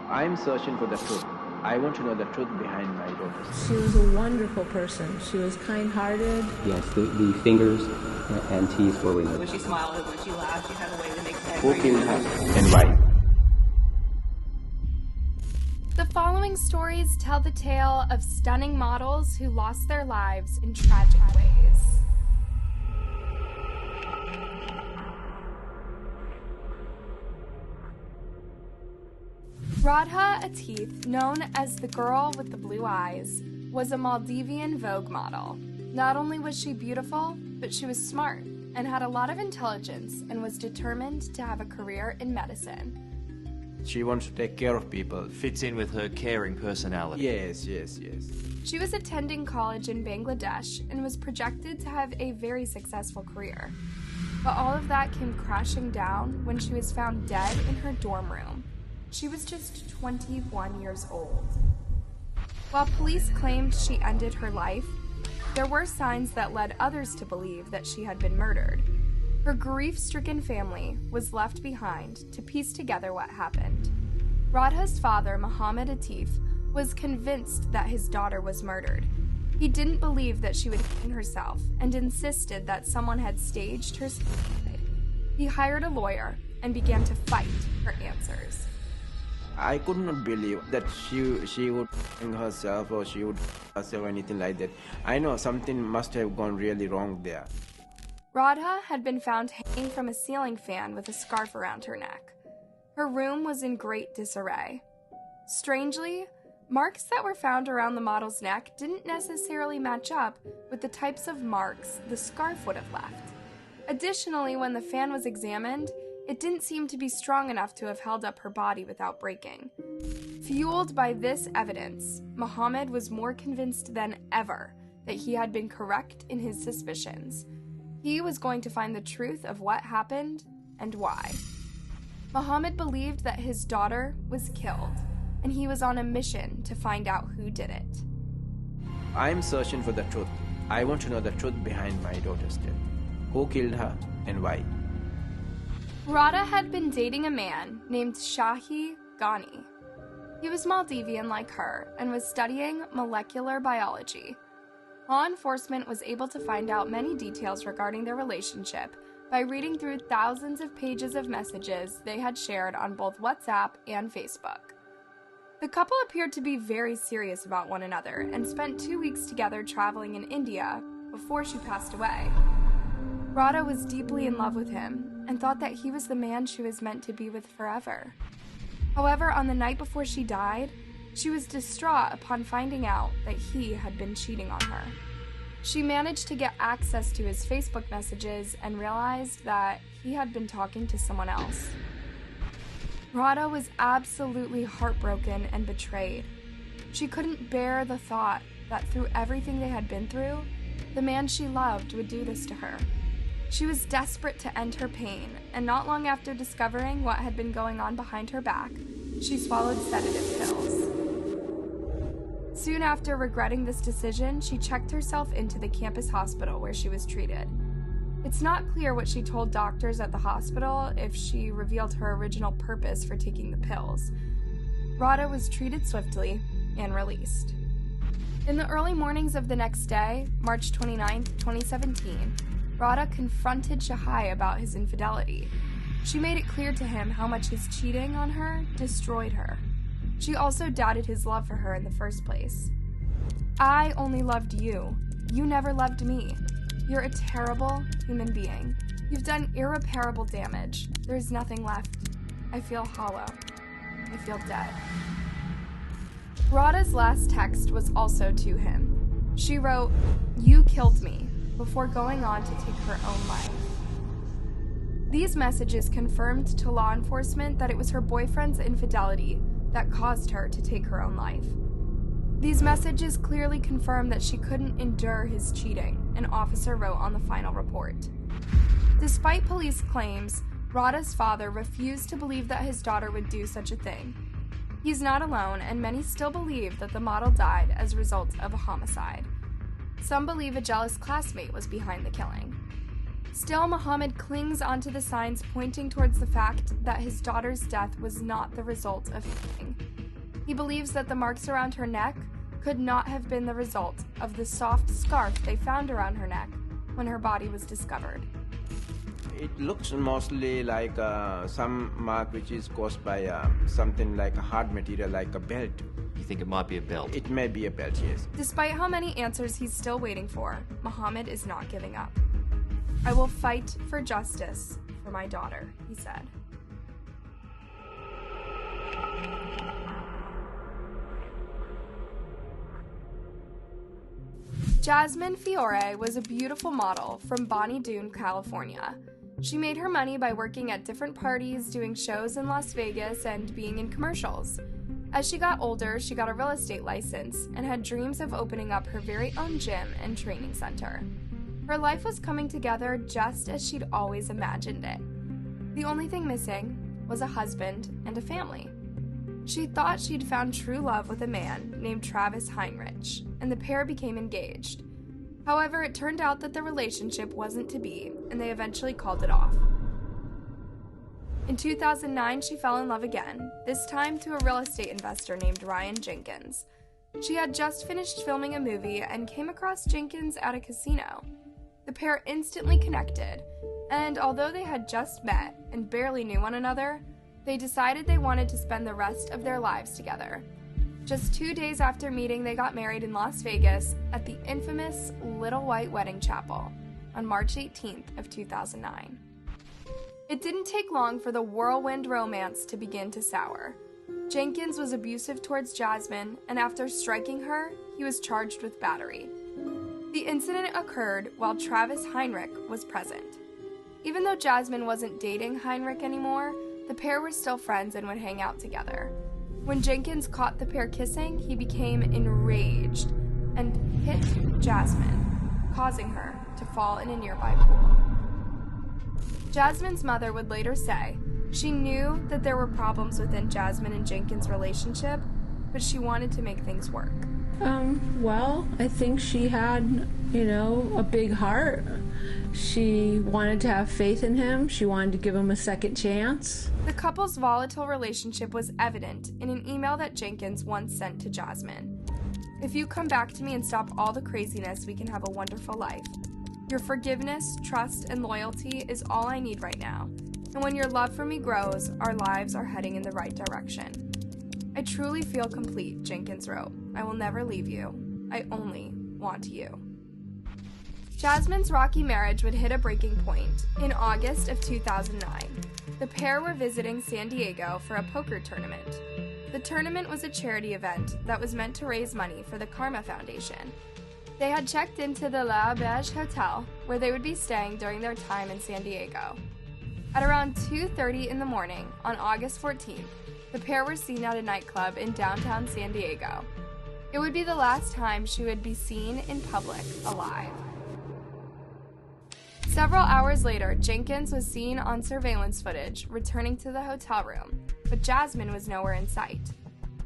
I'm searching for the truth. I want to know the truth behind my daughters. She was a wonderful person. She was kind-hearted. Yes, the fingers and teeth were removed. When she smiled and when she laughed, she had a way to make that. Who killed her and why? The following stories tell the tale of stunning models who lost their lives in tragic ways. Radha Atif, known as the girl with the blue eyes, was a Maldivian Vogue model. Not only was she beautiful, but she was smart and had a lot of intelligence and was determined to have a career in medicine. She wants to take care of people. Fits in with her caring personality. Yes. She was attending college in Bangladesh and was projected to have a very successful career. But all of that came crashing down when she was found dead in her dorm room. She was just 21 years old. While police claimed she ended her life, there were signs that led others to believe that she had been murdered. Her grief-stricken family was left behind to piece together what happened. Radha's father, Mohammed Atif, was convinced that his daughter was murdered. He didn't believe that she would hang herself and insisted that someone had staged her suicide. He hired a lawyer and began to fight for answers. I could not believe that she would hang herself or she would herself or anything like that. I know something must have gone really wrong there. Radha had been found hanging from a ceiling fan with a scarf around her neck. Her room was in great disarray. Strangely, marks that were found around the model's neck didn't necessarily match up with the types of marks the scarf would have left. Additionally, when the fan was examined, it didn't seem to be strong enough to have held up her body without breaking. Fueled by this evidence, Mohammed was more convinced than ever that he had been correct in his suspicions. He was going to find the truth of what happened and why. Mohammed believed that his daughter was killed, and he was on a mission to find out who did it. I'm searching for the truth. I want to know the truth behind my daughter's death. Who killed her and why? Radha had been dating a man named Shahi Ghani. He was Maldivian like her and was studying molecular biology. Law enforcement was able to find out many details regarding their relationship by reading through thousands of pages of messages they had shared on both WhatsApp and Facebook. The couple appeared to be very serious about one another and spent 2 weeks together traveling in India before she passed away. Radha was deeply in love with him and thought that he was the man she was meant to be with forever. However, on the night before she died, she was distraught upon finding out that he had been cheating on her. She managed to get access to his Facebook messages and realized that he had been talking to someone else. Radha was absolutely heartbroken and betrayed. She couldn't bear the thought that through everything they had been through, the man she loved would do this to her. She was desperate to end her pain, and not long after discovering what had been going on behind her back, she swallowed sedative pills. Soon after regretting this decision, she checked herself into the campus hospital where she was treated. It's not clear what she told doctors at the hospital, if she revealed her original purpose for taking the pills. Radha was treated swiftly and released. In the early mornings of the next day, March 29, 2017, Radha confronted Shahai about his infidelity. She made it clear to him how much his cheating on her destroyed her. She also doubted his love for her in the first place. "I only loved you. You never loved me. You're a terrible human being. You've done irreparable damage. There's nothing left. I feel hollow. I feel dead." Radha's last text was also to him. She wrote, "You killed me," before going on to take her own life. These messages confirmed to law enforcement that it was her boyfriend's infidelity that caused her to take her own life. These messages clearly confirmed that she couldn't endure his cheating, an officer wrote on the final report. Despite police claims, Radha's father refused to believe that his daughter would do such a thing. He's not alone, and many still believe that the model died as a result of a homicide. Some believe a jealous classmate was behind the killing. Still, Mohammed clings onto the signs pointing towards the fact that his daughter's death was not the result of cheating. He believes that the marks around her neck could not have been the result of the soft scarf they found around her neck when her body was discovered. It looks mostly like some mark which is caused by something like a hard material, like a belt. You think it might be a belt? It may be a belt, yes. Despite how many answers he's still waiting for, Muhammad is not giving up. "I will fight for justice for my daughter," he said. Jasmine Fiore was a beautiful model from Bonnie Doon, California. She made her money by working at different parties, doing shows in Las Vegas, and being in commercials. As she got older, she got a real estate license and had dreams of opening up her very own gym and training center. Her life was coming together just as she'd always imagined it. The only thing missing was a husband and a family. She thought she'd found true love with a man named Travis Heinrich, and the pair became engaged. However, it turned out that the relationship wasn't to be, and they eventually called it off. In 2009, she fell in love again, this time to a real estate investor named Ryan Jenkins. She had just finished filming a movie and came across Jenkins at a casino. The pair instantly connected, and although they had just met and barely knew one another, they decided they wanted to spend the rest of their lives together. Just 2 days after meeting, they got married in Las Vegas at the infamous Little White Wedding Chapel on March 18th of 2009. It didn't take long for the whirlwind romance to begin to sour. Jenkins was abusive towards Jasmine, and after striking her, he was charged with battery. The incident occurred while Travis Heinrich was present. Even though Jasmine wasn't dating Heinrich anymore, the pair were still friends and would hang out together. When Jenkins caught the pair kissing, he became enraged and hit Jasmine, causing her to fall in a nearby pool. Jasmine's mother would later say she knew that there were problems within Jasmine and Jenkins' relationship, but she wanted to make things work. Well, I think she had, a big heart. She wanted to have faith in him. She wanted to give him a second chance. The couple's volatile relationship was evident in an email that Jenkins once sent to Jasmine. "If you come back to me and stop all the craziness, we can have a wonderful life. Your forgiveness, trust, and loyalty is all I need right now. And when your love for me grows, our lives are heading in the right direction. I truly feel complete," Jenkins wrote. "I will never leave you. I only want you." Jasmine's rocky marriage would hit a breaking point in August of 2009. The pair were visiting San Diego for a poker tournament. The tournament was a charity event that was meant to raise money for the Karma Foundation. They had checked into the La Auberge Hotel, where they would be staying during their time in San Diego. At around 2:30 in the morning on August 14th, the pair were seen at a nightclub in downtown San Diego. It would be the last time she would be seen in public alive. Several hours later, Jenkins was seen on surveillance footage returning to the hotel room, but Jasmine was nowhere in sight.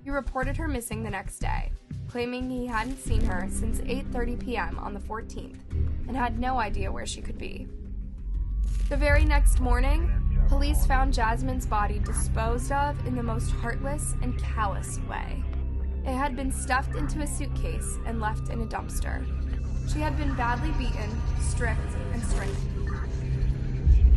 He reported her missing the next day, claiming he hadn't seen her since 8:30 p.m. on the 14th and had no idea where she could be. The very next morning, police found Jasmine's body disposed of in the most heartless and callous way. It had been stuffed into a suitcase and left in a dumpster. She had been badly beaten, stripped, and strangled.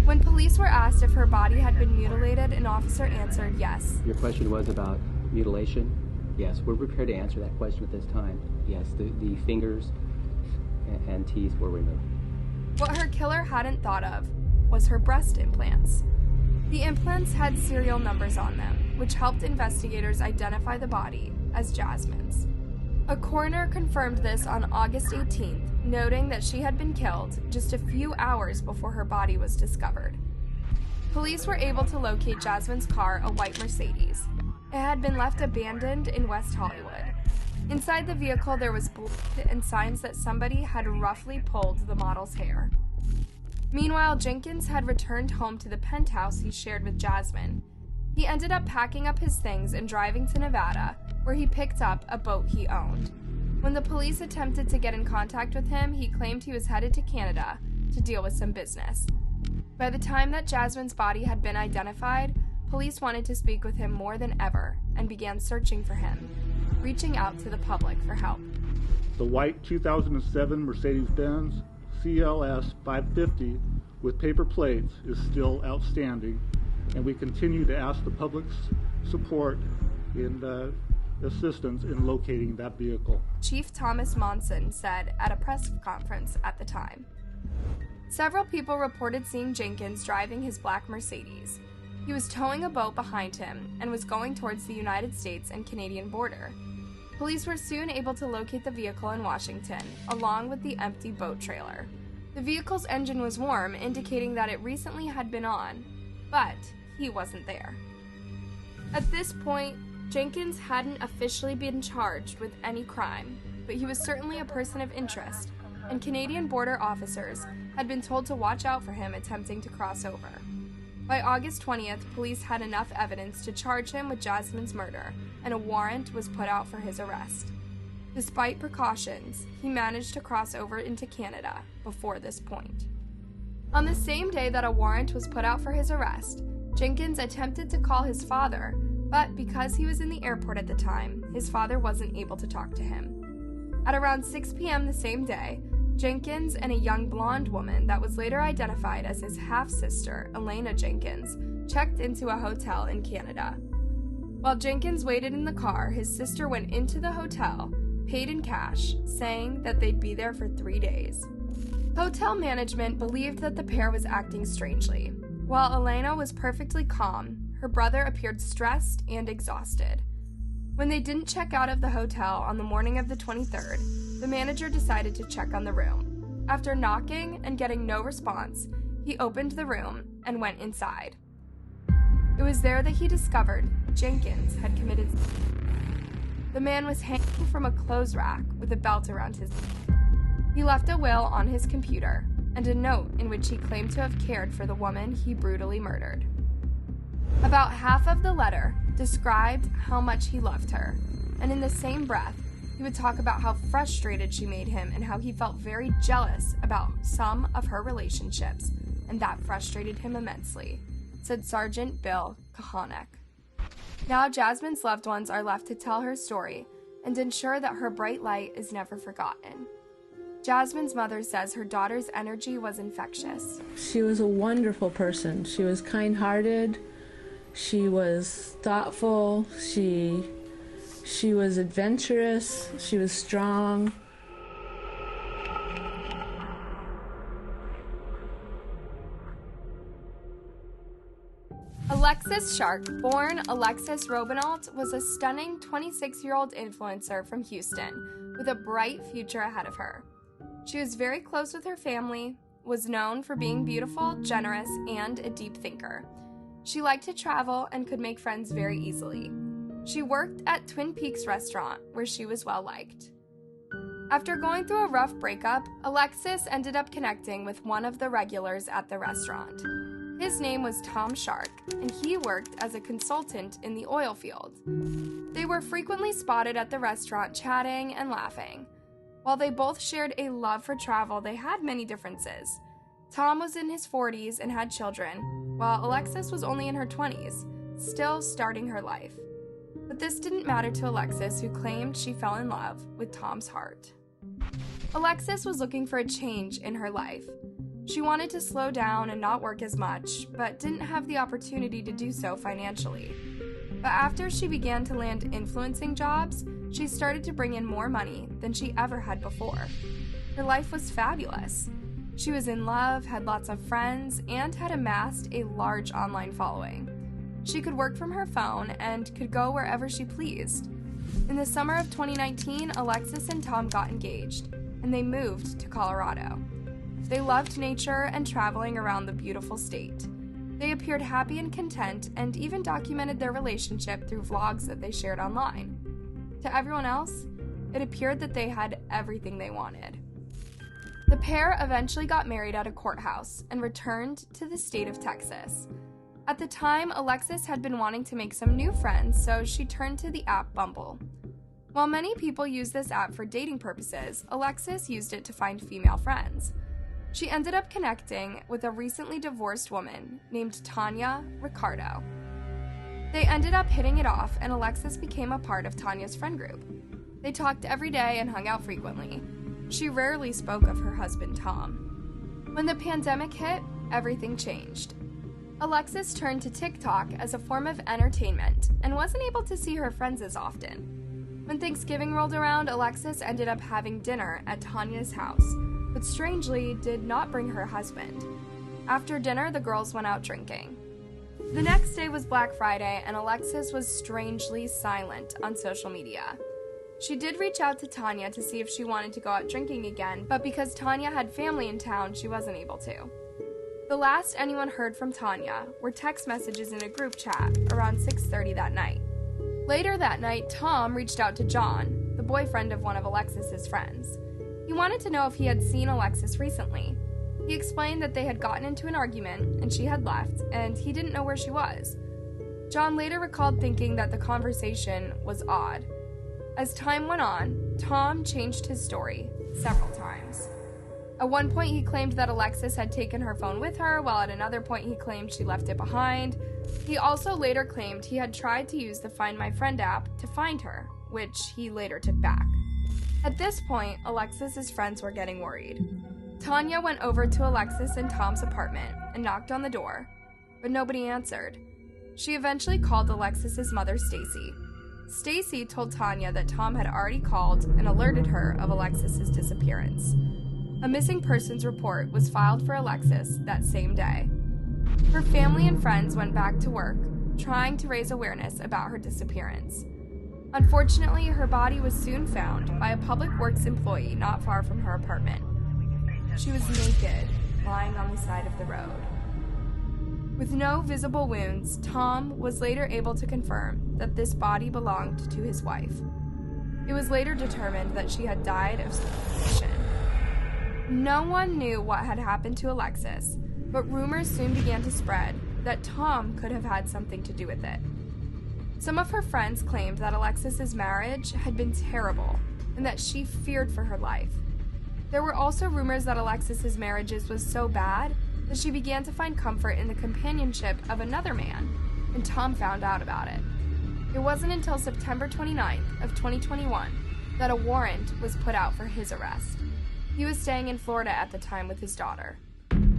When police were asked if her body had been mutilated, an officer answered yes. Your question was about mutilation? Yes, we're prepared to answer that question at this time. Yes, the fingers and teeth were removed. What her killer hadn't thought of was her breast implants. The implants had serial numbers on them, which helped investigators identify the body as Jasmine's. A coroner confirmed this on August 18th, noting that she had been killed just a few hours before her body was discovered. Police were able to locate Jasmine's car, a white Mercedes. It had been left abandoned in West Hollywood. Inside the vehicle, there was blood and signs that somebody had roughly pulled the model's hair. Meanwhile, Jenkins had returned home to the penthouse he shared with Jasmine. He ended up packing up his things and driving to Nevada, where he picked up a boat he owned. When the police attempted to get in contact with him, he claimed he was headed to Canada to deal with some business. By the time that Jasmine's body had been identified, police wanted to speak with him more than ever and began searching for him, reaching out to the public for help. The white 2007 Mercedes-Benz CLS 550 with paper plates is still outstanding, and we continue to ask the public's support in assistance in locating that vehicle. Chief Thomas Monson said at a press conference at the time. Several people reported seeing Jenkins driving his black Mercedes. He was towing a boat behind him and was going towards the United States and Canadian border. Police were soon able to locate the vehicle in Washington, along with the empty boat trailer. The vehicle's engine was warm, indicating that it recently had been on, but he wasn't there. At this point, Jenkins hadn't officially been charged with any crime, but he was certainly a person of interest, and Canadian border officers had been told to watch out for him attempting to cross over. By August 20th, police had enough evidence to charge him with Jasmine's murder, and a warrant was put out for his arrest. Despite precautions, he managed to cross over into Canada before this point. On the same day that a warrant was put out for his arrest, Jenkins attempted to call his father, but because he was in the airport at the time, his father wasn't able to talk to him. At around 6 p.m. the same day, Jenkins and a young blonde woman that was later identified as his half-sister, Elena Jenkins, checked into a hotel in Canada. While Jenkins waited in the car, his sister went into the hotel, paid in cash, saying that they'd be there for 3 days. Hotel management believed that the pair was acting strangely. While Elena was perfectly calm, her brother appeared stressed and exhausted. When they didn't check out of the hotel on the morning of the 23rd, the manager decided to check on the room. After knocking and getting no response, he opened the room and went inside. It was there that he discovered Jenkins had committed. The man was hanging from a clothes rack with a belt around his neck. He left a will on his computer and a note in which he claimed to have cared for the woman he brutally murdered. About half of the letter described how much he loved her, and in the same breath, he would talk about how frustrated she made him and how he felt very jealous about some of her relationships, and that frustrated him immensely, said Sergeant Bill Kahonek. Now Jasmine's loved ones are left to tell her story and ensure that her bright light is never forgotten. Jasmine's mother says her daughter's energy was infectious. She was a wonderful person. She was kind-hearted. She was thoughtful. She was adventurous. She was strong. Alexis Shark, born Alexis Robinault, was a stunning 26-year-old influencer from Houston with a bright future ahead of her. She was very close with her family, was known for being beautiful, generous, and a deep thinker. She liked to travel and could make friends very easily. She worked at Twin Peaks restaurant, where she was well-liked. After going through a rough breakup, Alexis ended up connecting with one of the regulars at the restaurant. His name was Tom Shark, and he worked as a consultant in the oil field. They were frequently spotted at the restaurant chatting and laughing. While they both shared a love for travel, they had many differences. Tom was in his 40s and had children, while Alexis was only in her 20s, still starting her life. But this didn't matter to Alexis, who claimed she fell in love with Tom's heart. Alexis was looking for a change in her life. She wanted to slow down and not work as much, but didn't have the opportunity to do so financially. But after she began to land influencing jobs, she started to bring in more money than she ever had before. Her life was fabulous. She was in love, had lots of friends, and had amassed a large online following. She could work from her phone and could go wherever she pleased. In the summer of 2019, Alexis and Tom got engaged, and they moved to Colorado. They loved nature and traveling around the beautiful state. They appeared happy and content and even documented their relationship through vlogs that they shared online. To everyone else, it appeared that they had everything they wanted. The pair eventually got married at a courthouse and returned to the state of Texas. At the time, Alexis had been wanting to make some new friends, so she turned to the app Bumble. While many people use this app for dating purposes, Alexis used it to find female friends. She ended up connecting with a recently divorced woman named Tanya Ricardo. They ended up hitting it off, and Alexis became a part of Tanya's friend group. They talked every day and hung out frequently. She rarely spoke of her husband, Tom. When the pandemic hit, everything changed. Alexis turned to TikTok as a form of entertainment and wasn't able to see her friends as often. When Thanksgiving rolled around, Alexis ended up having dinner at Tanya's house, but strangely did not bring her husband. After dinner, the girls went out drinking. The next day was Black Friday, and Alexis was strangely silent on social media. She did reach out to Tanya to see if she wanted to go out drinking again, but because Tanya had family in town, she wasn't able to. The last anyone heard from Tanya were text messages in a group chat around 6:30 that night. Later that night, Tom reached out to John, the boyfriend of one of Alexis's friends. He wanted to know if he had seen Alexis recently. He explained that they had gotten into an argument and she had left, and he didn't know where she was. John later recalled thinking that the conversation was odd. As time went on, Tom changed his story several times. At one point, he claimed that Alexis had taken her phone with her, while at another point he claimed she left it behind. He also later claimed he had tried to use the Find My Friend app to find her, which he later took back. At this point, Alexis's friends were getting worried. Tanya went over to Alexis and Tom's apartment and knocked on the door, but nobody answered. She eventually called Alexis's mother, Stacy. Stacy told Tanya that Tom had already called and alerted her of Alexis's disappearance. A missing persons report was filed for Alexis that same day. Her family and friends went back to work, trying to raise awareness about her disappearance. Unfortunately, her body was soon found by a public works employee not far from her apartment. She was naked, lying on the side of the road. With no visible wounds, Tom was later able to confirm that this body belonged to his wife. It was later determined that she had died of suffocation. No one knew what had happened to Alexis, but rumors soon began to spread that Tom could have had something to do with it. Some of her friends claimed that Alexis's marriage had been terrible and that she feared for her life. There were also rumors that Alexis's marriage was so bad that she began to find comfort in the companionship of another man, and Tom found out about it. It wasn't until September 29th of 2021 that a warrant was put out for his arrest. He was staying in Florida at the time with his daughter.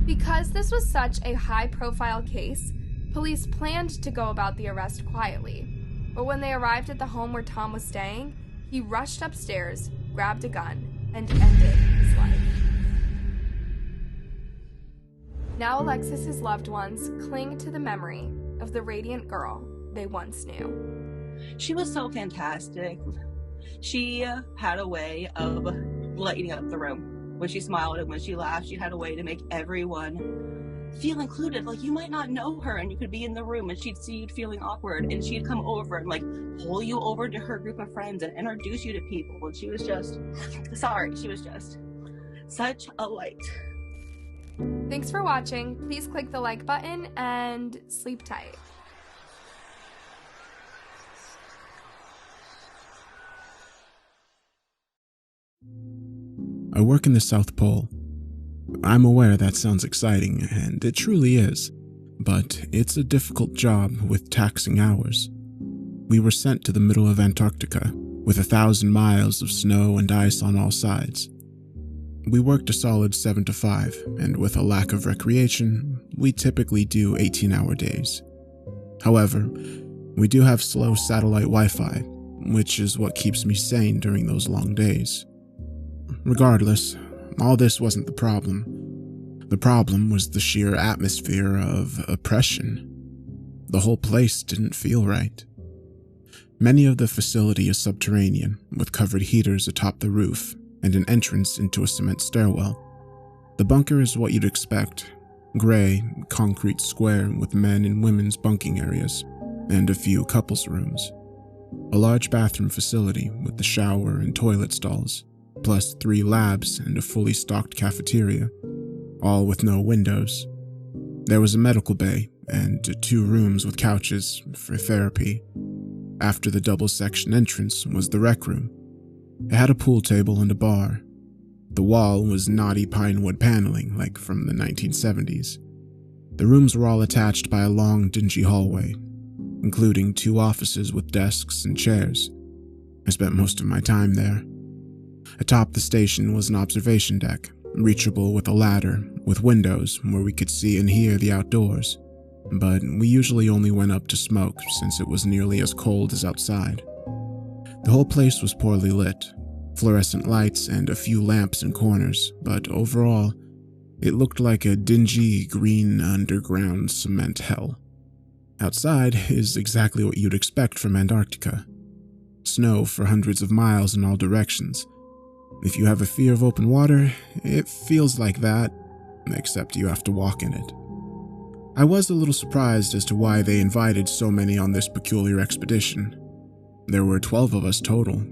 Because this was such a high-profile case, police planned to go about the arrest quietly. But when they arrived at the home where Tom was staying, he rushed upstairs, grabbed a gun, and ended his life. Now Alexis's loved ones cling to the memory of the radiant girl they once knew. She was so fantastic. She had a way of lighting up the room. When she smiled and when she laughed, she had a way to make everyone feel included. Like, you might not know her and you could be in the room and she'd see you feeling awkward and she'd come over and like pull you over to her group of friends and introduce you to people. And she was just such a light. Thanks for watching. Please click the like button and sleep tight. I work in the South Pole. I'm aware that sounds exciting, and it truly is, but it's a difficult job with taxing hours. We were sent to the middle of Antarctica, with 1,000 miles of snow and ice on all sides. We worked a solid 7 to 5, and with a lack of recreation, we typically do 18-hour days. However, we do have slow satellite Wi-Fi, which is what keeps me sane during those long days. Regardless, all this wasn't the problem. The problem was the sheer atmosphere of oppression. The whole place didn't feel right. Many of the facility is subterranean, with covered heaters atop the roof and an entrance into a cement stairwell. The bunker is what you'd expect: gray, concrete square with men and women's bunking areas, and a few couples' rooms. A large bathroom facility with the shower and toilet stalls, plus 3 labs and a fully stocked cafeteria, all with no windows. There was a medical bay and 2 rooms with couches for therapy. After the double-section entrance was the rec room. It had a pool table and a bar. The wall was knotty pine wood paneling like from the 1970s. The rooms were all attached by a long, dingy hallway. including 2 offices with desks and chairs. I spent most of my time there. Atop the station was an observation deck, reachable with a ladder, with windows where we could see and hear the outdoors, but we usually only went up to smoke since it was nearly as cold as outside. The whole place was poorly lit, fluorescent lights and a few lamps in corners, but overall, it looked like a dingy green underground cement hell. Outside is exactly what you'd expect from Antarctica. Snow for hundreds of miles in all directions. If you have a fear of open water, it feels like that, except you have to walk in it. I was a little surprised as to why they invited so many on this peculiar expedition. There were 12 of us total.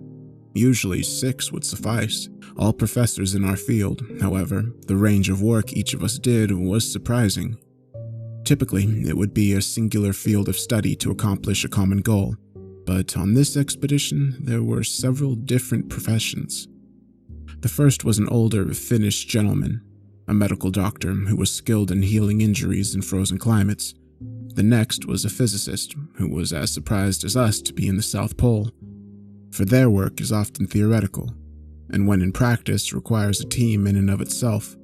Usually 6 would suffice, all professors in our field. However, the range of work each of us did was surprising. Typically, it would be a singular field of study to accomplish a common goal, but on this expedition, there were several different professions. The first was an older Finnish gentleman, a medical doctor who was skilled in healing injuries in frozen climates. The next was a physicist who was as surprised as us to be in the South Pole, for their work is often theoretical, and when in practice requires a team in and of itself.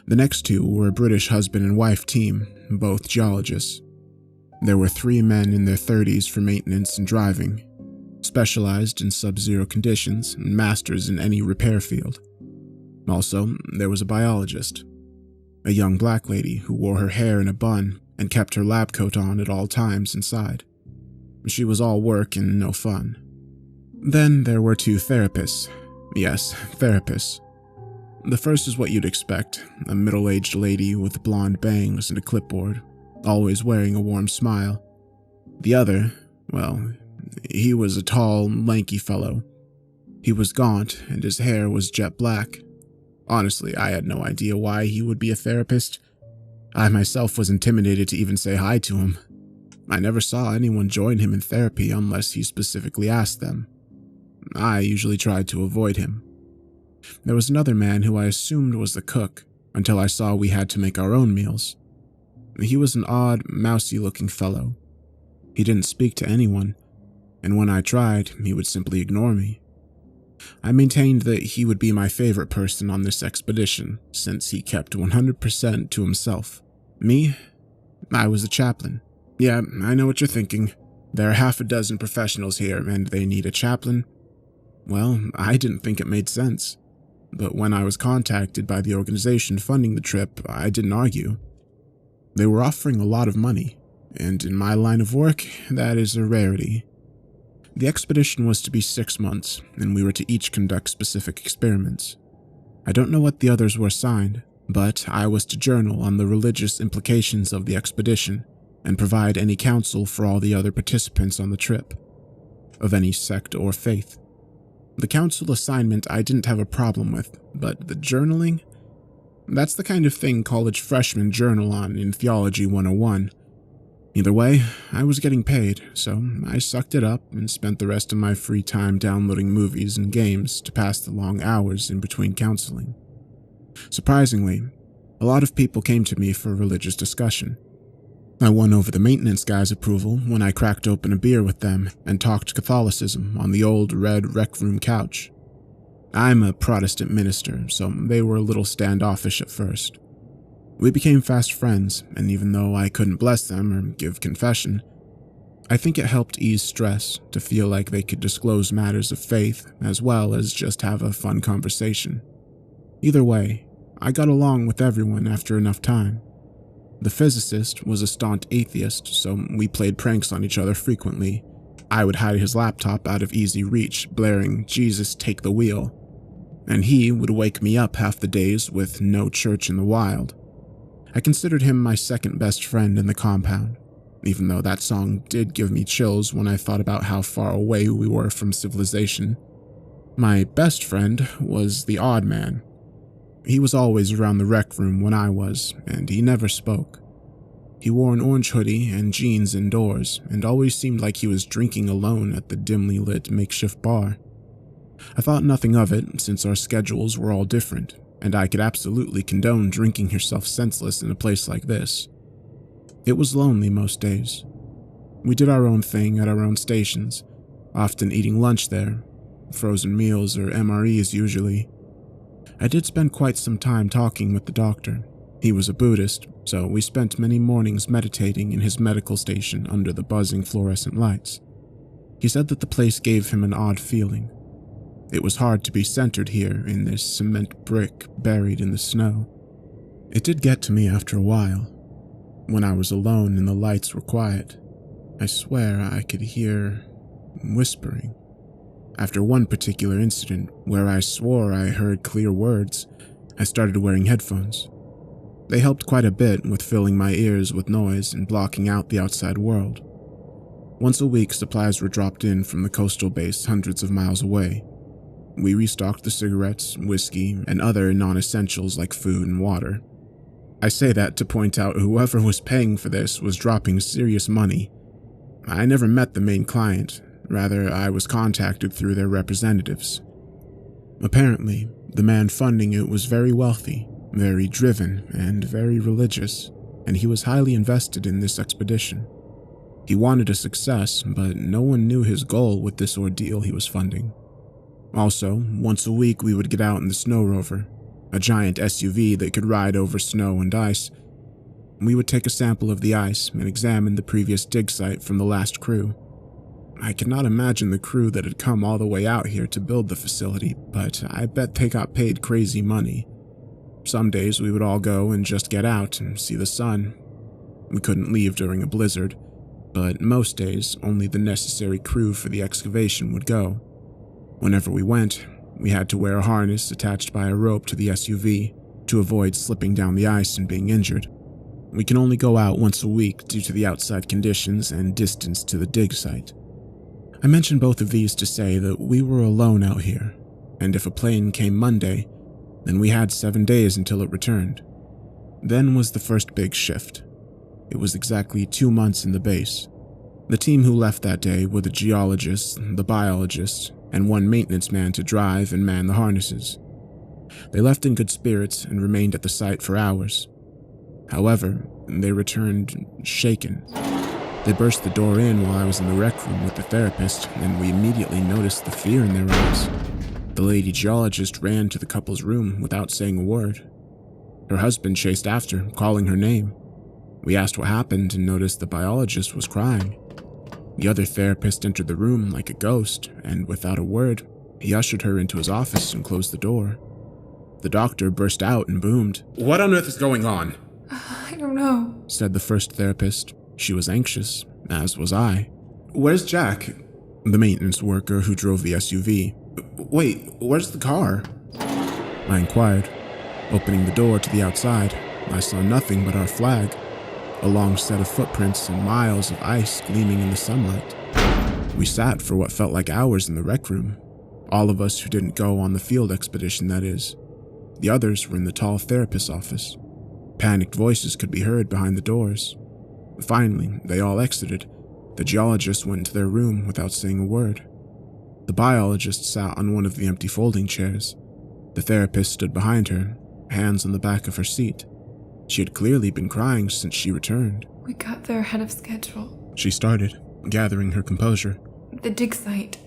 The next 2 were a British husband and wife team, both geologists. There were 3 men in their 30s for maintenance and driving, specialized in sub-zero conditions and masters in any repair field. Also, there was a biologist, a young black lady who wore her hair in a bun and kept her lab coat on at all times inside. She was all work and no fun. Then there were 2 therapists. Yes, therapists. The first is what you'd expect, a middle-aged lady with blonde bangs and a clipboard, always wearing a warm smile. The other, well, he was a tall, lanky fellow. He was gaunt, and his hair was jet black. Honestly, I had no idea why he would be a therapist. I myself was intimidated to even say hi to him. I never saw anyone join him in therapy unless he specifically asked them. I usually tried to avoid him. There was another man who I assumed was the cook, until I saw we had to make our own meals. He was an odd, mousy-looking fellow. He didn't speak to anyone, and when I tried, he would simply ignore me. I maintained that he would be my favorite person on this expedition, since he kept 100% to himself. Me? I was the chaplain. Yeah, I know what you're thinking. There are half a dozen professionals here, and they need a chaplain. Well, I didn't think it made sense. But when I was contacted by the organization funding the trip, I didn't argue. They were offering a lot of money, and in my line of work, that is a rarity. The expedition was to be 6 months, and we were to each conduct specific experiments. I don't know what the others were assigned, but I was to journal on the religious implications of the expedition and provide any counsel for all the other participants on the trip, of any sect or faith. The counsel assignment I didn't have a problem with, but the journaling? That's the kind of thing college freshmen journal on in Theology 101. Either way, I was getting paid, so I sucked it up and spent the rest of my free time downloading movies and games to pass the long hours in between counseling. Surprisingly, a lot of people came to me for religious discussion. I won over the maintenance guy's approval when I cracked open a beer with them and talked Catholicism on the old red rec room couch. I'm a Protestant minister, so they were a little standoffish at first. We became fast friends, and even though I couldn't bless them or give confession, I think it helped ease stress to feel like they could disclose matters of faith as well as just have a fun conversation. Either way, I got along with everyone after enough time. The physicist was a staunch atheist, so we played pranks on each other frequently. I would hide his laptop out of easy reach, blaring, "Jesus, take the wheel," and he would wake me up half the days with No Church in the Wild. I considered him my second best friend in the compound, even though that song did give me chills when I thought about how far away we were from civilization. My best friend was the odd man. He was always around the rec room when I was, and he never spoke. He wore an orange hoodie and jeans indoors, and always seemed like he was drinking alone at the dimly lit makeshift bar. I thought nothing of it, since our schedules were all different, and I could absolutely condone drinking yourself senseless in a place like this. It was lonely most days. We did our own thing at our own stations, often eating lunch there, frozen meals or MREs usually. I did spend quite some time talking with the doctor. He was a Buddhist, so we spent many mornings meditating in his medical station under the buzzing fluorescent lights. He said that the place gave him an odd feeling. It was hard to be centered here in this cement brick buried in the snow. It did get to me after a while. When I was alone and the lights were quiet, I swear I could hear whispering. After one particular incident, where I swore I heard clear words, I started wearing headphones. They helped quite a bit with filling my ears with noise and blocking out the outside world. Once a week, supplies were dropped in from the coastal base hundreds of miles away. We restocked the cigarettes, whiskey, and other non-essentials like food and water. I say that to point out whoever was paying for this was dropping serious money. I never met the main client, rather I was contacted through their representatives. Apparently, the man funding it was very wealthy, very driven, and very religious, and he was highly invested in this expedition. He wanted a success, but no one knew his goal with this ordeal he was funding. Also, once a week we would get out in the Snow Rover, a giant SUV that could ride over snow and ice. We would take a sample of the ice and examine the previous dig site from the last crew. I cannot imagine the crew that had come all the way out here to build the facility, but I bet they got paid crazy money. Some days we would all go and just get out and see the sun. We couldn't leave during a blizzard, but most days only the necessary crew for the excavation would go. Whenever we went, we had to wear a harness attached by a rope to the SUV to avoid slipping down the ice and being injured. We can only go out once a week due to the outside conditions and distance to the dig site. I mention both of these to say that we were alone out here, and if a plane came Monday, then we had 7 days until it returned. Then was the first big shift. It was exactly 2 months in the base. The team who left that day were the geologist, the biologist, and one maintenance man to drive and man the harnesses. They left in good spirits and remained at the site for hours. However, they returned shaken. They burst the door in while I was in the rec room with the therapist, and we immediately noticed the fear in their eyes. The lady geologist ran to the couple's room without saying a word. Her husband chased after, calling her name. We asked what happened and noticed the biologist was crying. The other therapist entered the room like a ghost, and without a word, he ushered her into his office and closed the door. The doctor burst out and boomed, "What on earth is going on?" I don't know, said the first therapist. She was anxious, as was I. "Where's Jack?" The maintenance worker who drove the SUV. "Wait, where's the car?" I inquired. Opening the door to the outside, I saw nothing but our flag, a long set of footprints and miles of ice gleaming in the sunlight. We sat for what felt like hours in the rec room, all of us who didn't go on the field expedition, that is. The others were in the tall therapist's office. Panicked voices could be heard behind the doors. Finally, they all exited. The geologist went into their room without saying a word. The biologist sat on one of the empty folding chairs. The therapist stood behind her, hands on the back of her seat. She had clearly been crying since she returned. We got there ahead of schedule, she started, gathering her composure. The dig site.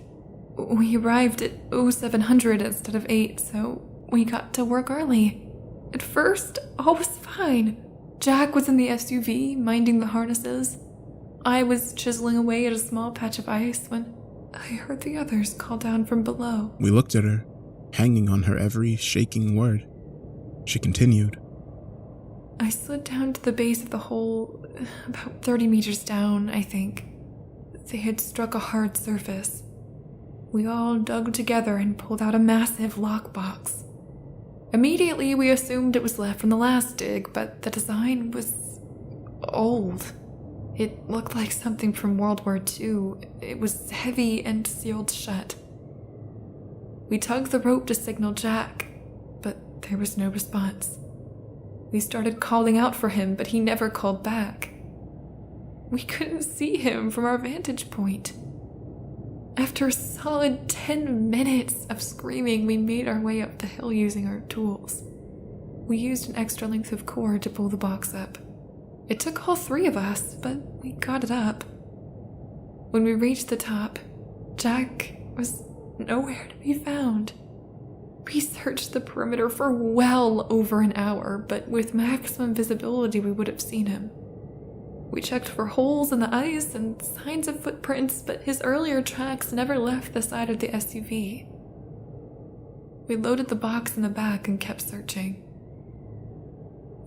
We arrived at 0700 instead of 8, so we got to work early. At first, all was fine. Jack was in the SUV, minding the harnesses. I was chiseling away at a small patch of ice when I heard the others call down from below. We looked at her, hanging on her every shaking word. She continued. I slid down to the base of the hole, about 30 meters down, I think. They had struck a hard surface. We all dug together and pulled out a massive lockbox. Immediately, we assumed it was left from the last dig, but the design was old. It looked like something from World War II. It was heavy and sealed shut. We tugged the rope to signal Jack, but there was no response. We started calling out for him, but he never called back. We couldn't see him from our vantage point. After a solid 10 minutes of screaming, we made our way up the hill using our tools. We used an extra length of cord to pull the box up. It took all 3 of us, but we got it up. When we reached the top, Jack was nowhere to be found. We searched the perimeter for well over an hour, but with maximum visibility we would have seen him. We checked for holes in the ice and signs of footprints, but his earlier tracks never left the side of the SUV. We loaded the box in the back and kept searching.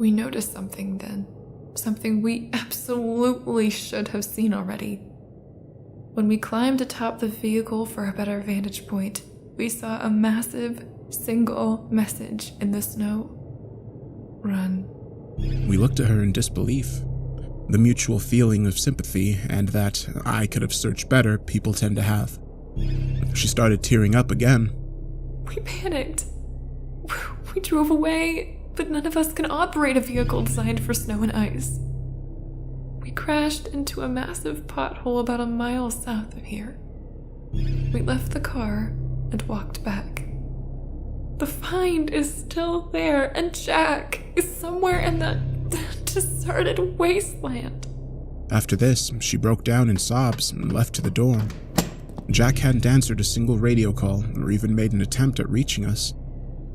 We noticed something then, something we absolutely should have seen already. When we climbed atop the vehicle for a better vantage point, we saw a massive single message in the snow. Run. We looked at her in disbelief. The mutual feeling of sympathy and that I could have searched better people tend to have. She started tearing up again. We panicked. We drove away, but none of us can operate a vehicle designed for snow and ice. We crashed into a massive pothole about a mile south of here. We left the car and walked back. The find is still there, and Jack is somewhere in that deserted wasteland. After this, she broke down in sobs and left to the dorm. Jack hadn't answered a single radio call or even made an attempt at reaching us.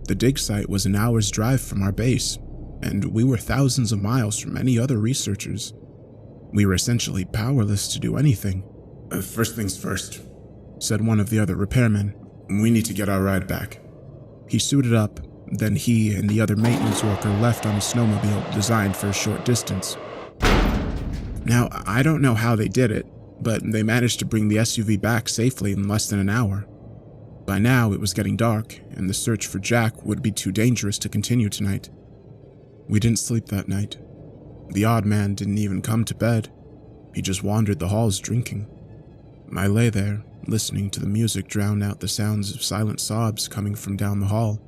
The dig site was an hour's drive from our base, and we were thousands of miles from any other researchers. We were essentially powerless to do anything. First things first, said one of the other repairmen. We need to get our ride back. He suited up, then he and the other maintenance worker left on a snowmobile designed for a short distance. Now, I don't know how they did it, but they managed to bring the SUV back safely in less than an hour. By now, it was getting dark, and the search for Jack would be too dangerous to continue tonight. We didn't sleep that night. The odd man didn't even come to bed. He just wandered the halls drinking. I lay there, listening to the music drown out the sounds of silent sobs coming from down the hall.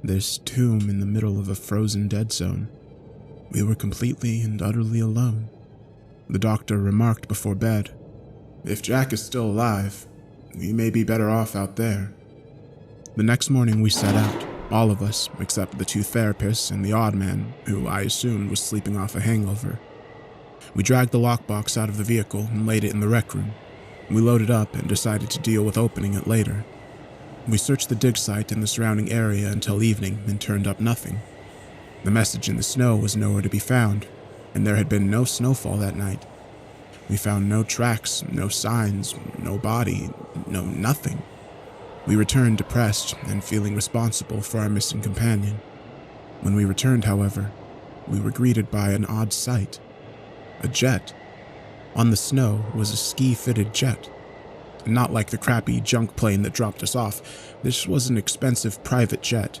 This tomb in the middle of a frozen dead zone. We were completely and utterly alone. The doctor remarked before bed, "If Jack is still alive, we may be better off out there." The next morning we set out, all of us, except the two therapists and the odd man, who I assumed was sleeping off a hangover. We dragged the lockbox out of the vehicle and laid it in the rec room. We loaded up and decided to deal with opening it later. We searched the dig site and the surrounding area until evening and turned up nothing. The message in the snow was nowhere to be found, and there had been no snowfall that night. We found no tracks, no signs, no body, no nothing. We returned depressed and feeling responsible for our missing companion. When we returned, however, we were greeted by an odd sight. A jet. On the snow was a ski-fitted jet. Not like the crappy junk plane that dropped us off. This was an expensive private jet.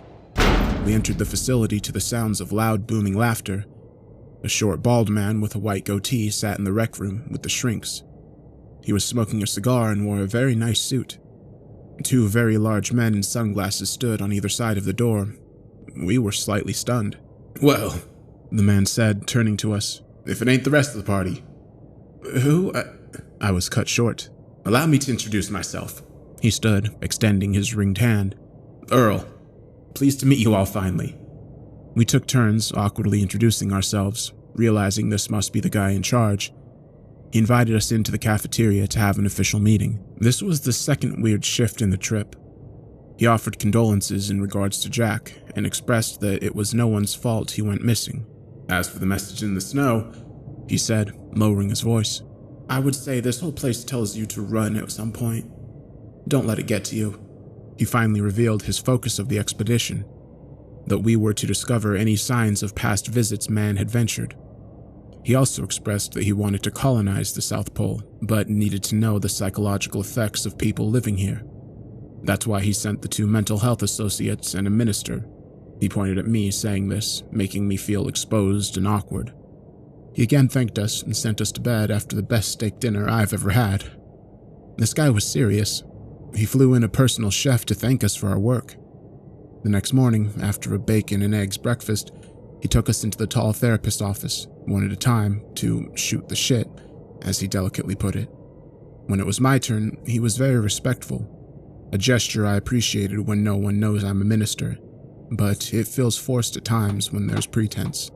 We entered the facility to the sounds of loud booming laughter. A short bald man with a white goatee sat in the rec room with the shrinks. He was smoking a cigar and wore a very nice suit. Two very large men in sunglasses stood on either side of the door. We were slightly stunned. "Well," the man said, turning to us, "if it ain't the rest of the party." "Who?" I was cut short. "Allow me to introduce myself." He stood, extending his ringed hand. "Earl. Pleased to meet you all finally." We took turns awkwardly introducing ourselves, realizing this must be the guy in charge. He invited us into the cafeteria to have an official meeting. This was the second weird shift in the trip. He offered condolences in regards to Jack and expressed that it was no one's fault he went missing. "As for the message in the snow," he said, lowering his voice, "I would say this whole place tells you to run at some point. Don't let it get to you." He finally revealed his focus of the expedition, that we were to discover any signs of past visits man had ventured. He also expressed that he wanted to colonize the South Pole, but needed to know the psychological effects of people living here. That's why he sent the two mental health associates and a minister. He pointed at me saying this, making me feel exposed and awkward. He again thanked us and sent us to bed after the best steak dinner I've ever had. This guy was serious. He flew in a personal chef to thank us for our work. The next morning, after a bacon and eggs breakfast, he took us into the tall therapist's office, one at a time, to shoot the shit, as he delicately put it. When it was my turn, he was very respectful, a gesture I appreciated when no one knows I'm a minister, but it feels forced at times when there's pretense.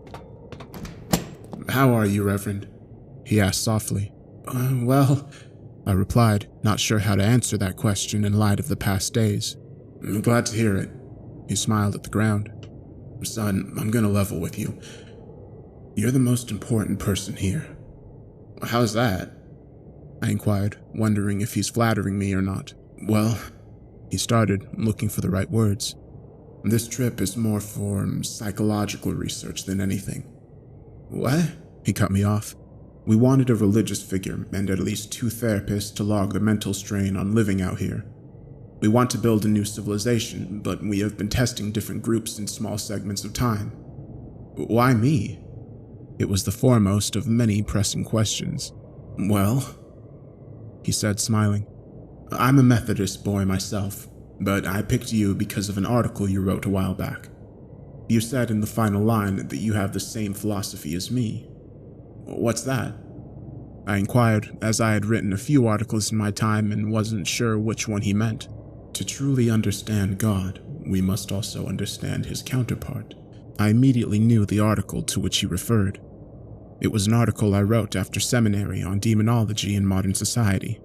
"How are you, Reverend?" he asked softly. Well, I replied, not sure how to answer that question in light of the past days. I'm glad to hear it. He smiled at the ground. Son, I'm gonna level with you. You're the most important person here. How's that? I inquired, wondering if he's flattering me or not. Well, he started, looking for the right words. This trip is more for psychological research than anything. What? He cut me off. We wanted a religious figure and at least 2 therapists to log the mental strain on living out here. We want to build a new civilization, but we have been testing different groups in small segments of time. Why me? It was the foremost of many pressing questions. Well, he said, smiling, I'm a Methodist boy myself, but I picked you because of an article you wrote a while back. You said in the final line that you have the same philosophy as me. What's that? I inquired, as I had written a few articles in my time and wasn't sure which one he meant. To truly understand God, we must also understand his counterpart. I immediately knew the article to which he referred. It was an article I wrote after seminary on demonology in modern society.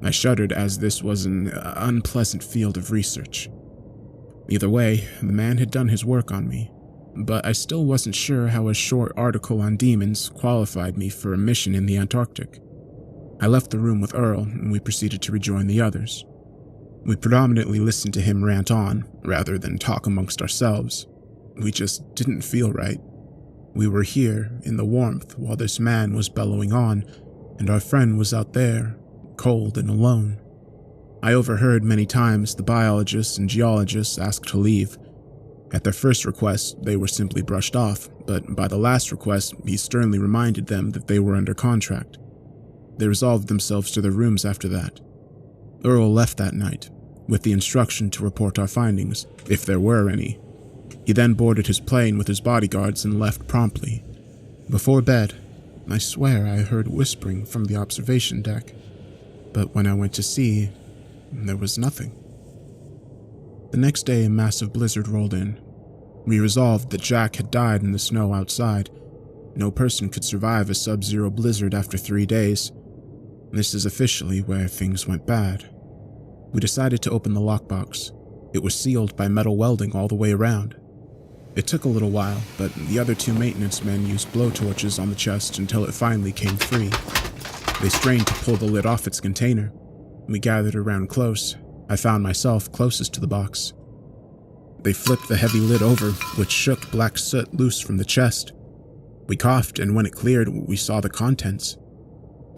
I shuddered as this was an unpleasant field of research. Either way, the man had done his work on me, but I still wasn't sure how a short article on demons qualified me for a mission in the Antarctic. I left the room with Earl, and we proceeded to rejoin the others. We predominantly listened to him rant on, rather than talk amongst ourselves. We just didn't feel right. We were here, in the warmth, while this man was bellowing on, and our friend was out there, cold and alone. I overheard many times the biologists and geologists ask to leave. At their first request, they were simply brushed off, but by the last request, he sternly reminded them that they were under contract. They resolved themselves to their rooms after that. Earl left that night, with the instruction to report our findings, if there were any. He then boarded his plane with his bodyguards and left promptly. Before bed, I swear I heard whispering from the observation deck, but when I went to see, there was nothing. The next day, a massive blizzard rolled in. We resolved that Jack had died in the snow outside. No person could survive a sub-zero blizzard after 3 days. This is officially where things went bad. We decided to open the lockbox. It was sealed by metal welding all the way around. It took a little while, but the other 2 maintenance men used blowtorches on the chest until it finally came free. They strained to pull the lid off its container. We gathered around close. I found myself closest to the box. They flipped the heavy lid over, which shook black soot loose from the chest. We coughed, and when it cleared, we saw the contents.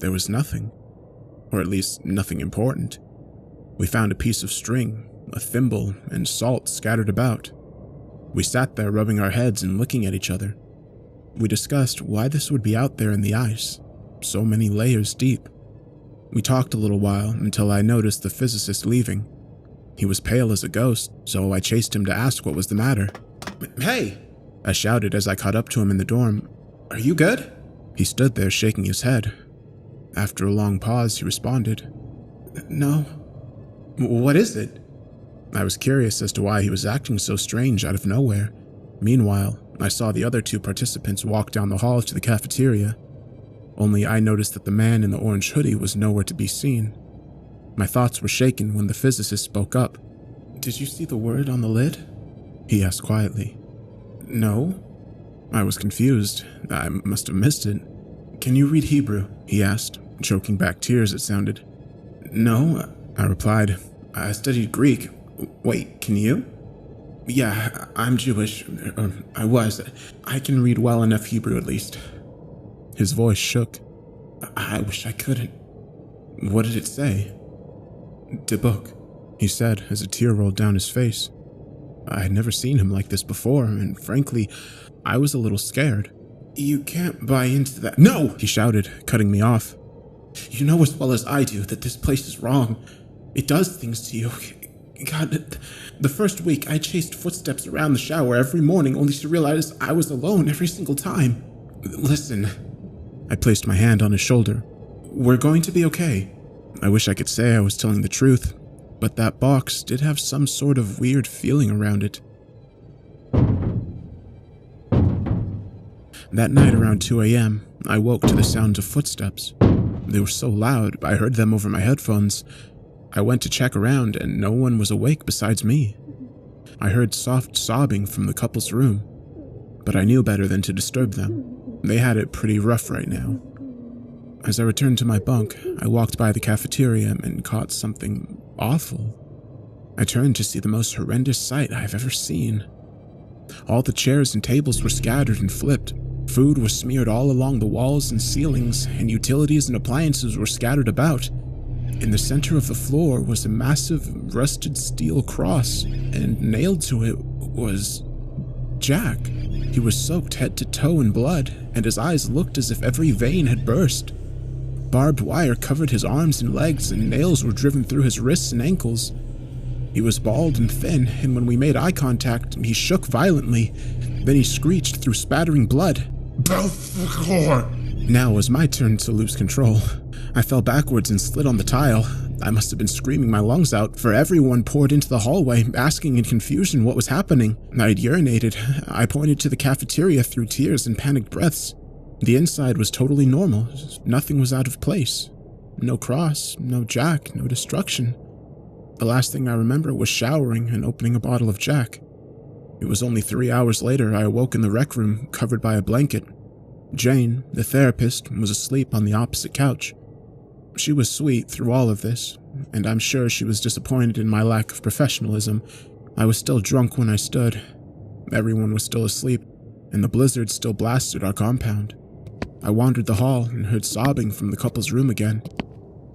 There was nothing. Or at least, nothing important. We found a piece of string, a thimble, and salt scattered about. We sat there rubbing our heads and looking at each other. We discussed why this would be out there in the ice, so many layers deep. We talked a little while until I noticed the physicist leaving. He was pale as a ghost, so I chased him to ask what was the matter. "Hey!" I shouted as I caught up to him in the dorm. "Are you good?" He stood there shaking his head. After a long pause, he responded, "No." "What is it?" I was curious as to why he was acting so strange out of nowhere. Meanwhile, I saw the other 2 participants walk down the hall to the cafeteria. Only I noticed that the man in the orange hoodie was nowhere to be seen. My thoughts were shaken when the physicist spoke up. "Did you see the word on the lid?" he asked quietly. "No." I was confused. I must have missed it. "Can you read Hebrew?" he asked, choking back tears it sounded. "No," I replied. "I studied Greek. Wait, can you?" "Yeah, I'm Jewish. I was. I can read well enough Hebrew at least." His voice shook. "I wish I couldn't." "What did it say?" "The book," he said as a tear rolled down his face. I had never seen him like this before, and frankly, I was a little scared. "You can't buy into that." "No!" he shouted, cutting me off. "You know as well as I do that this place is wrong. It does things to you. God, the first week I chased footsteps around the shower every morning only to realize I was alone every single time. Listen." I placed my hand on his shoulder. "We're going to be okay." I wish I could say I was telling the truth, but that box did have some sort of weird feeling around it. That night around 2 a.m., I woke to the sound of footsteps. They were so loud, I heard them over my headphones. I went to check around, and no one was awake besides me. I heard soft sobbing from the couple's room, but I knew better than to disturb them. They had it pretty rough right now. As I returned to my bunk, I walked by the cafeteria and caught something awful. I turned to see the most horrendous sight I've ever seen. All the chairs and tables were scattered and flipped. Food was smeared all along the walls and ceilings, and utilities and appliances were scattered about. In the center of the floor was a massive rusted steel cross, and nailed to it was Jack. He was soaked head to toe in blood, and his eyes looked as if every vein had burst. Barbed wire covered his arms and legs, and nails were driven through his wrists and ankles. He was bald and thin, and when we made eye contact, he shook violently. Then he screeched through spattering blood. Belfort! Now it was my turn to lose control. I fell backwards and slid on the tile. I must have been screaming my lungs out, for everyone poured into the hallway, asking in confusion what was happening. I had urinated. I pointed to the cafeteria through tears and panicked breaths. The inside was totally normal. Nothing was out of place. No cross, no Jack, no destruction. The last thing I remember was showering and opening a bottle of Jack. It was only 3 hours later I awoke in the rec room, covered by a blanket. Jane, the therapist, was asleep on the opposite couch. She was sweet through all of this, and I'm sure she was disappointed in my lack of professionalism. I was still drunk when I stood. Everyone was still asleep, and the blizzard still blasted our compound. I wandered the hall and heard sobbing from the couple's room again.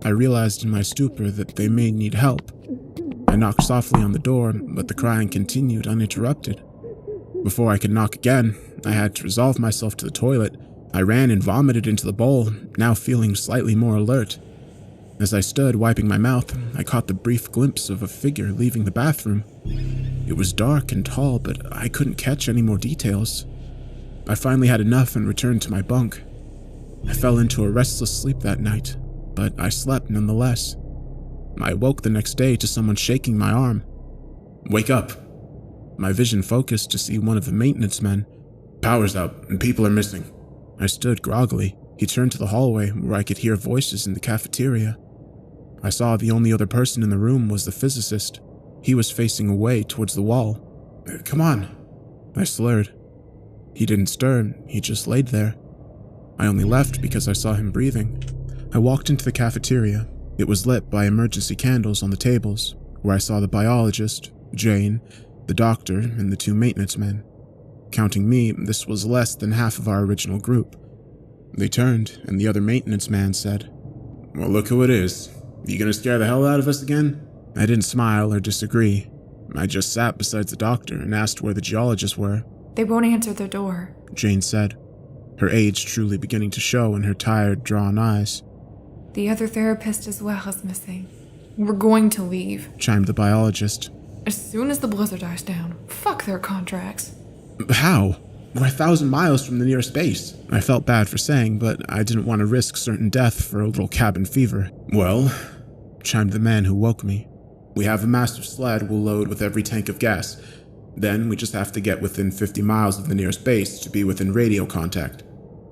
I realized in my stupor that they may need help. I knocked softly on the door, but the crying continued uninterrupted. Before I could knock again, I had to resolve myself to the toilet. I ran and vomited into the bowl, now feeling slightly more alert. As I stood wiping my mouth, I caught the brief glimpse of a figure leaving the bathroom. It was dark and tall, but I couldn't catch any more details. I finally had enough and returned to my bunk. I fell into a restless sleep that night, but I slept nonetheless. I woke the next day to someone shaking my arm. "Wake up!" My vision focused to see one of the maintenance men. "Power's out, and people are missing." I stood groggily. He turned to the hallway, where I could hear voices in the cafeteria. I saw the only other person in the room was the physicist. He was facing away towards the wall. "Come on," I slurred. He didn't stir, he just laid there. I only left because I saw him breathing. I walked into the cafeteria. It was lit by emergency candles on the tables, where I saw the biologist, Jane, the doctor, and the 2 maintenance men. Counting me, this was less than half of our original group. They turned, and the other maintenance man said, "Well, look who it is. You gonna scare the hell out of us again?" I didn't smile or disagree. I just sat beside the doctor and asked where the geologists were. "They won't answer the door," Jane said, her age truly beginning to show in her tired, drawn eyes. "The other therapist as well is missing. We're going to leave," chimed the biologist. "As soon as the blizzard dies down. Fuck their contracts." "How? We're 1,000 miles from the nearest base." I felt bad for saying, but I didn't want to risk certain death for a little cabin fever. "Well," chimed the man who woke me, "we have a massive sled we'll load with every tank of gas. Then we just have to get within 50 miles of the nearest base to be within radio contact.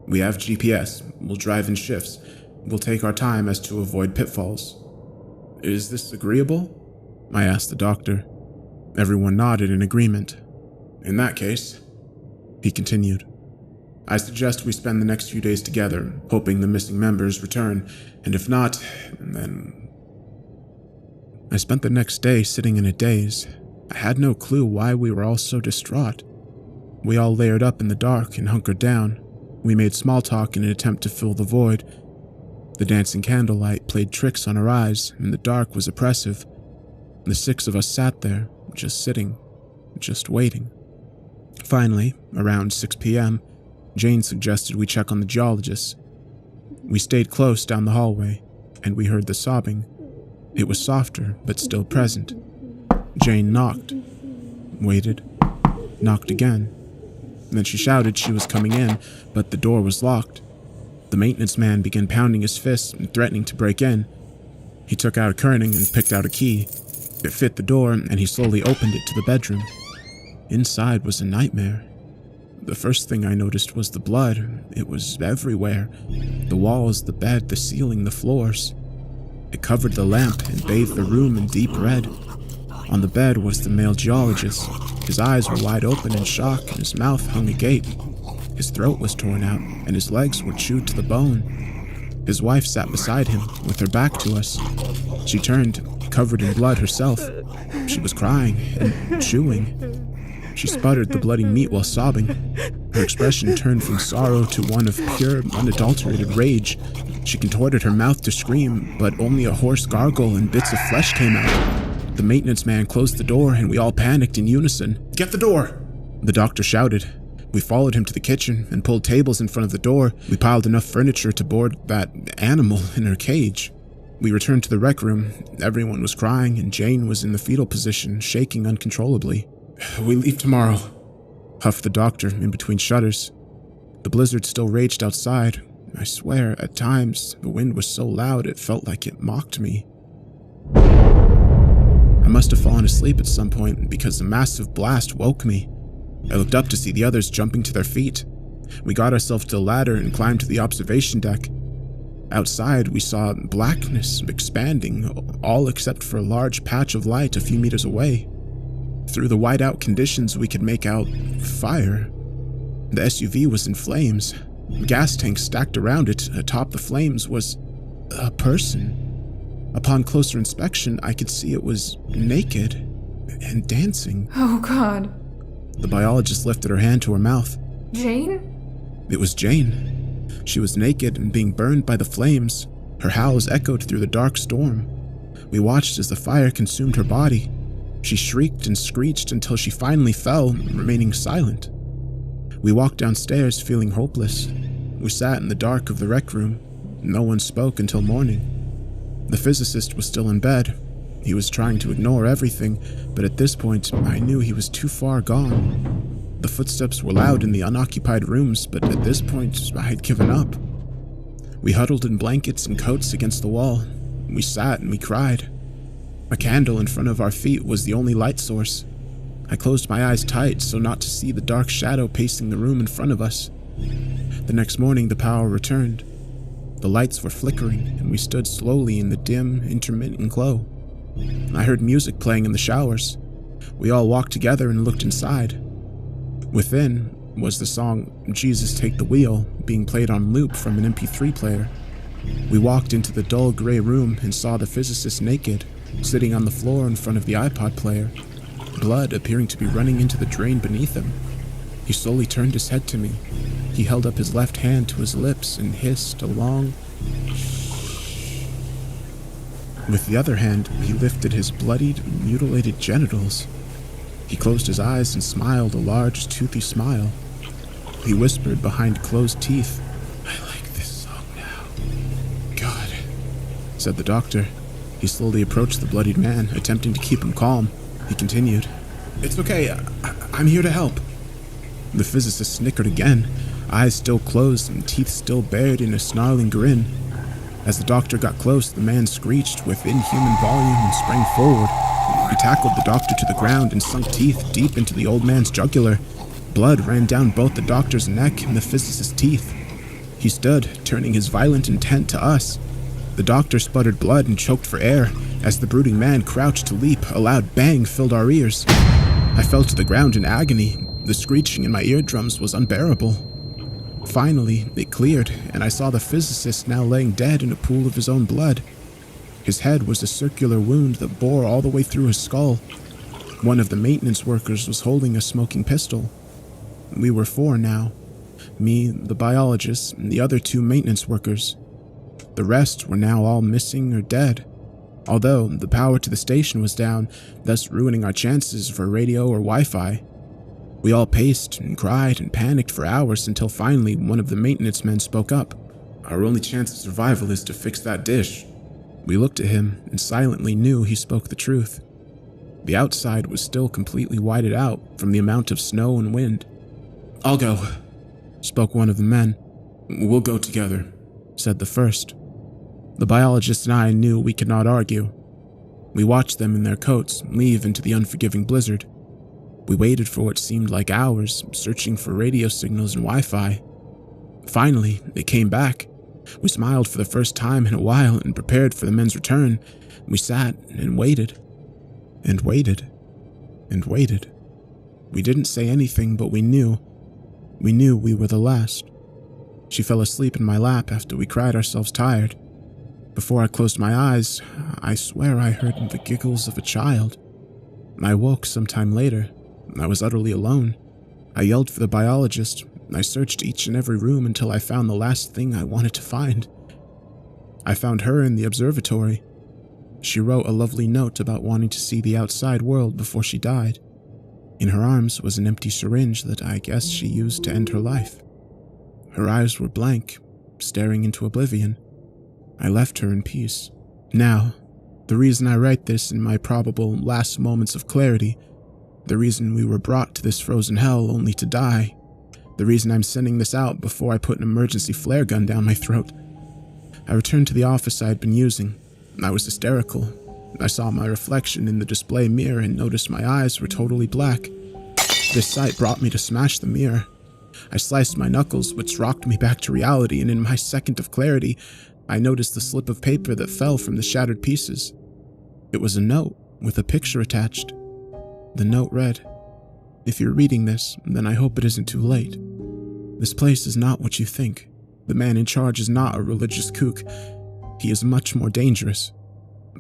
We have GPS. We'll drive in shifts. We'll take our time as to avoid pitfalls. Is this agreeable?" I asked the doctor. Everyone nodded in agreement. "In that case," he continued, "I suggest we spend the next few days together, hoping the missing members return, and if not, then..." I spent the next day sitting in a daze. I had no clue why we were all so distraught. We all layered up in the dark and hunkered down. We made small talk in an attempt to fill the void. The dancing candlelight played tricks on our eyes, and the dark was oppressive. The 6 of us sat there, just sitting, just waiting. Finally, around 6 p.m., Jane suggested we check on the geologists. We stayed close down the hallway, and we heard the sobbing. It was softer, but still present. Jane knocked, waited, knocked again. Then she shouted she was coming in, but the door was locked. The maintenance man began pounding his fists and threatening to break in. He took out a kerning and picked out a key. It fit the door, and he slowly opened it to the bedroom. Inside was a nightmare. The first thing I noticed was the blood. It was everywhere. The walls, the bed, the ceiling, the floors. It covered the lamp and bathed the room in deep red. On the bed was the male geologist. His eyes were wide open in shock and his mouth hung agape. His throat was torn out and his legs were chewed to the bone. His wife sat beside him with her back to us. She turned, covered in blood herself. She was crying and chewing. She sputtered the bloody meat while sobbing. Her expression turned from sorrow to one of pure, unadulterated rage. She contorted her mouth to scream, but only a hoarse gargle and bits of flesh came out. The maintenance man closed the door and we all panicked in unison. "Get the door!" The doctor shouted. We followed him to the kitchen and pulled tables in front of the door. We piled enough furniture to board that animal in her cage. We returned to the rec room. Everyone was crying and Jane was in the fetal position, shaking uncontrollably. "We leave tomorrow," huffed the doctor in between shudders. The blizzard still raged outside. I swear, at times, the wind was so loud it felt like it mocked me. I must have fallen asleep at some point because the massive blast woke me. I looked up to see the others jumping to their feet. We got ourselves to a ladder and climbed to the observation deck. Outside, we saw blackness expanding, all except for a large patch of light a few meters away. Through the white-out conditions, we could make out fire. The SUV was in flames. Gas tanks stacked around it. Atop the flames was a person. Upon closer inspection, I could see it was naked and dancing. Oh, God. The biologist lifted her hand to her mouth. Jane? It was Jane. She was naked and being burned by the flames. Her howls echoed through the dark storm. We watched as the fire consumed her body. She shrieked and screeched until she finally fell, remaining silent. We walked downstairs feeling hopeless. We sat in the dark of the rec room. No one spoke until morning. The physicist was still in bed. He was trying to ignore everything, but at this point, I knew he was too far gone. The footsteps were loud in the unoccupied rooms, but at this point, I had given up. We huddled in blankets and coats against the wall. We sat and we cried. A candle in front of our feet was the only light source. I closed my eyes tight so not to see the dark shadow pacing the room in front of us. The next morning, the power returned. The lights were flickering, and we stood slowly in the dim, intermittent glow. I heard music playing in the showers. We all walked together and looked inside. Within was the song "Jesus Take the Wheel" being played on loop from an MP3 player. We walked into the dull gray room and saw the physicist naked, sitting on the floor in front of the iPod player, blood appearing to be running into the drain beneath him. He slowly turned his head to me. He held up his left hand to his lips and hissed a long shh. With the other hand, he lifted his bloodied, mutilated genitals. He closed his eyes and smiled a large, toothy smile. He whispered behind closed teeth, "I like this song now." "God," said the doctor. He slowly approached the bloodied man, attempting to keep him calm. He continued, "It's okay, I'm here to help." The physicist snickered again, eyes still closed and teeth still bared in a snarling grin. As the doctor got close, the man screeched with inhuman volume and sprang forward. He tackled the doctor to the ground and sunk teeth deep into the old man's jugular. Blood ran down both the doctor's neck and the physicist's teeth. He stood, turning his violent intent to us. The doctor sputtered blood and choked for air. As the brooding man crouched to leap, a loud bang filled our ears. I fell to the ground in agony. The screeching in my eardrums was unbearable. Finally, it cleared, and I saw the physicist now laying dead in a pool of his own blood. His head was a circular wound that bore all the way through his skull. One of the maintenance workers was holding a smoking pistol. We were 4 now. Me, the biologist, and the other 2 maintenance workers. The rest were now all missing or dead, although the power to the station was down, thus ruining our chances for radio or Wi-Fi. We all paced and cried and panicked for hours until finally one of the maintenance men spoke up. "Our only chance of survival is to fix that dish." We looked at him and silently knew he spoke the truth. The outside was still completely whited out from the amount of snow and wind. "I'll go," spoke one of the men. "We'll go together," said the first. The biologist and I knew we could not argue. We watched them in their coats leave into the unforgiving blizzard. We waited for what seemed like hours, searching for radio signals and Wi-Fi. Finally, they came back. We smiled for the first time in a while and prepared for the men's return. We sat and waited, and waited, and waited. We didn't say anything, but we knew. We knew we were the last. She fell asleep in my lap after we cried ourselves tired. Before I closed my eyes, I swear I heard the giggles of a child. I woke sometime later. I was utterly alone. I yelled for the biologist. I searched each and every room until I found the last thing I wanted to find. I found her in the observatory. She wrote a lovely note about wanting to see the outside world before she died. In her arms was an empty syringe that I guess she used to end her life. Her eyes were blank, staring into oblivion. I left her in peace. Now, the reason I write this in my probable last moments of clarity, the reason we were brought to this frozen hell only to die, the reason I'm sending this out before I put an emergency flare gun down my throat. I returned to the office I had been using. I was hysterical. I saw my reflection in the display mirror and noticed my eyes were totally black. This sight brought me to smash the mirror. I sliced my knuckles, which rocked me back to reality, and in my second of clarity, I noticed the slip of paper that fell from the shattered pieces. It was a note with a picture attached. The note read, "If you're reading this, then I hope it isn't too late. This place is not what you think. The man in charge is not a religious kook. He is much more dangerous.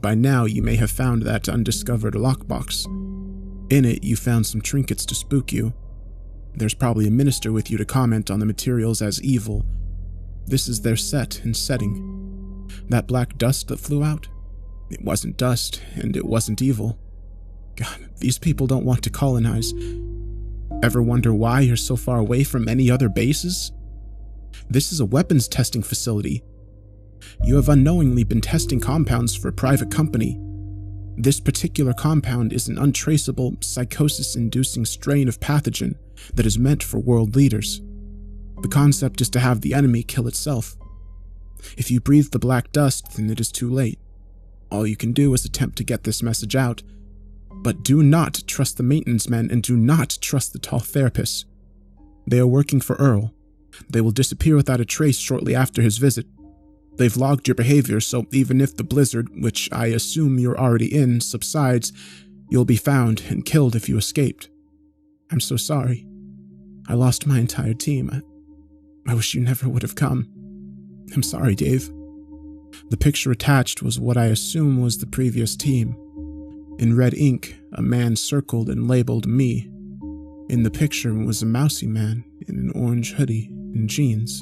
By now, you may have found that undiscovered lockbox. In it, you found some trinkets to spook you. There's probably a minister with you to comment on the materials as evil. This is their set and setting. That black dust that flew out? It wasn't dust, and it wasn't evil. God, these people don't want to colonize. Ever wonder why you're so far away from any other bases? This is a weapons testing facility. You have unknowingly been testing compounds for a private company. This particular compound is an untraceable, psychosis-inducing strain of pathogen that is meant for world leaders. The concept is to have the enemy kill itself. If you breathe the black dust, then it is too late. All you can do is attempt to get this message out. But do not trust the maintenance men and do not trust the tall therapists. They are working for Earl. They will disappear without a trace shortly after his visit. They've logged your behavior, so even if the blizzard, which I assume you're already in, subsides, you'll be found and killed if you escaped. I'm so sorry. I lost my entire team. I wish you never would have come. I'm sorry, Dave." The picture attached was what I assume was the previous team. In red ink, a man circled and labeled me. In the picture was a mousy man in an orange hoodie and jeans.